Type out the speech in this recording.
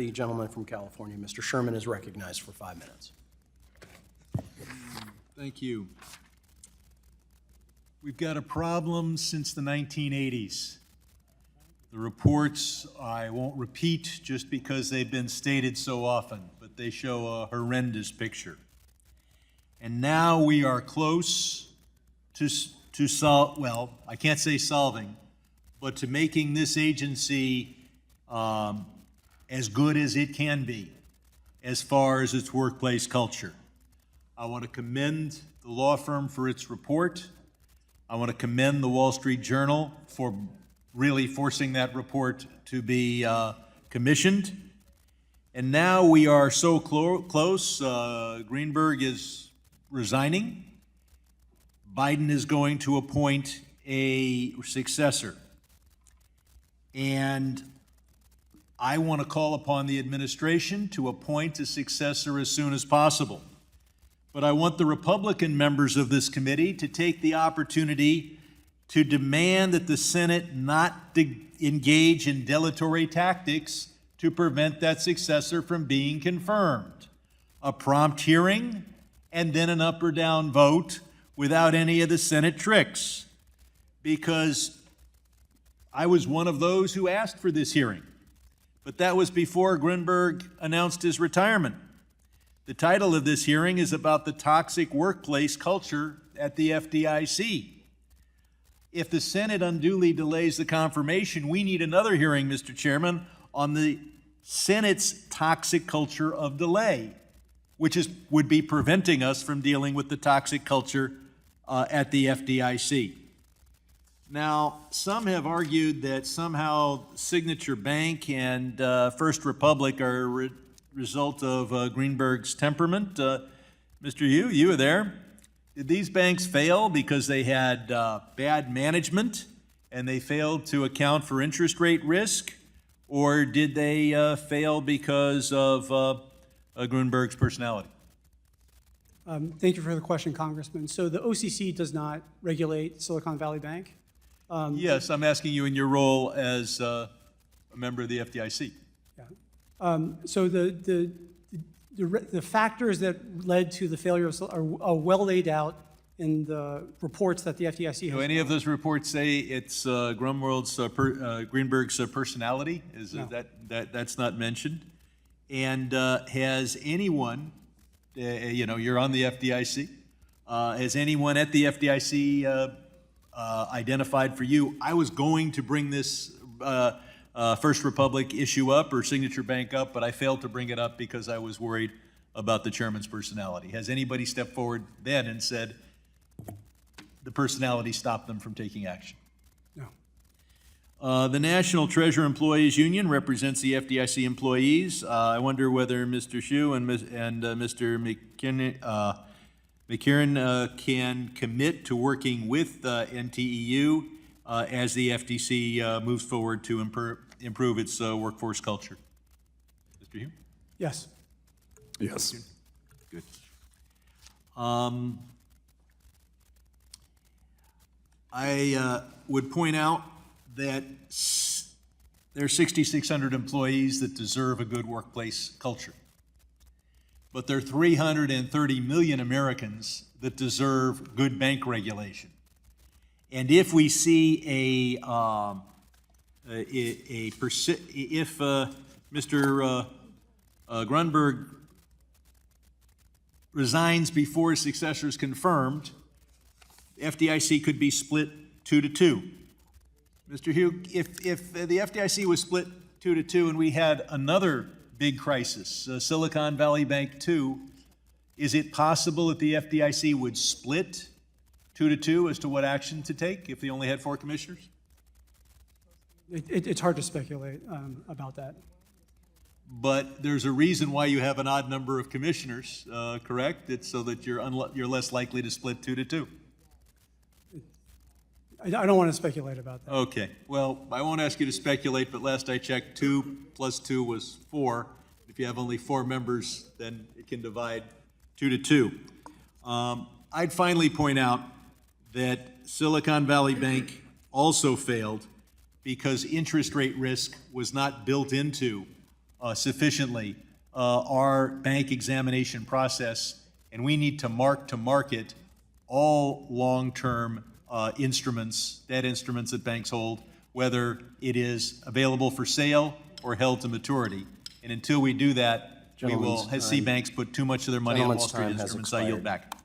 the gentleman from California. Mr. Sherman is recognized for 5 minutes. Thank you. We've got a problem since the 1980s. The reports I won't repeat just because they've been stated so often, but they show a horrendous picture. And now we are close to solve, well, I can't say solving, but to making this agency as good as it can be as far as its workplace culture. I want to commend the law firm for its report. I want to commend the Wall Street Journal for really forcing that report to be commissioned. And now we are so close. Greenberg is resigning. Biden is going to appoint a successor. And I want to call upon the administration to appoint a successor as soon as possible. But I want the Republican members of this committee to take the opportunity to demand that the Senate not engage in dilatory tactics to prevent that successor from being confirmed. A prompt hearing and then an up or down vote without any of the Senate tricks. Because I was one of those who asked for this hearing. But that was before Greenberg announced his retirement. The title of this hearing is about the toxic workplace culture at the FDIC. If the Senate unduly delays the confirmation, we need another hearing, Mr. Chairman, on the Senate's toxic culture of delay, which would be preventing us from dealing with the toxic culture at the FDIC. Now, some have argued that somehow Signature Bank and First Republic are a result of Greenberg's temperament. Mr. Hugh, you were there. Did these banks fail because they had bad management and they failed to account for interest rate risk? Or did they fail because of Greenberg's personality? Thank you for the question, Congressman. So the OCC does not regulate Silicon Valley Bank. Yes, I'm asking you in your role as a member of the FDIC. Yeah. So the factors that led to the failure are well laid out in the reports that the FDIC has. Do any of those reports say it's Greenberg's personality? Is No. That's not mentioned? And has anyone, you're on the FDIC, has anyone at the FDIC identified for you, I was going to bring this First Republic issue up or Signature Bank up, but I failed to bring it up because I was worried about the chairman's personality. Has anybody stepped forward then and said the personality stopped them from taking action? No. The National Treasurer Employees Union represents the FDIC employees. I wonder whether Mr. Hsu and Mr. McKieran can commit to working with NTEU as the FTC moves forward to improve its workforce culture. Mr. Hugh? Yes. Yes. Good. I would point out that there are 6,600 employees that deserve a good workplace culture. But there are 330 million Americans that deserve good bank regulation. And if we see if Mr. Grunberg resigns before his successor is confirmed, the FDIC could be split 2-2. Mr. Hugh, if the FDIC was split 2-2 and we had another big crisis, Silicon Valley Bank 2, is it possible that the FDIC would split 2-2 as to what action to take if they only had 4 commissioners? It's hard to speculate about that. But there's a reason why you have an odd number of commissioners, correct? It's so that you're less likely to split 2-2. I don't want to speculate about that. Okay. Well, I won't ask you to speculate, but last I checked, 2 + 2 was 4. If you have only 4 members, then it can divide 2-2. I'd finally point out that Silicon Valley Bank also failed because interest rate risk was not built into sufficiently our bank examination process, and we need to market all long-term instruments, debt instruments that banks hold, whether it is available for sale or held to maturity. And until we do that, we will Gentleman's see time. banks put too much of their money on Wall Gentleman's Street time has instruments. I yield expired. back.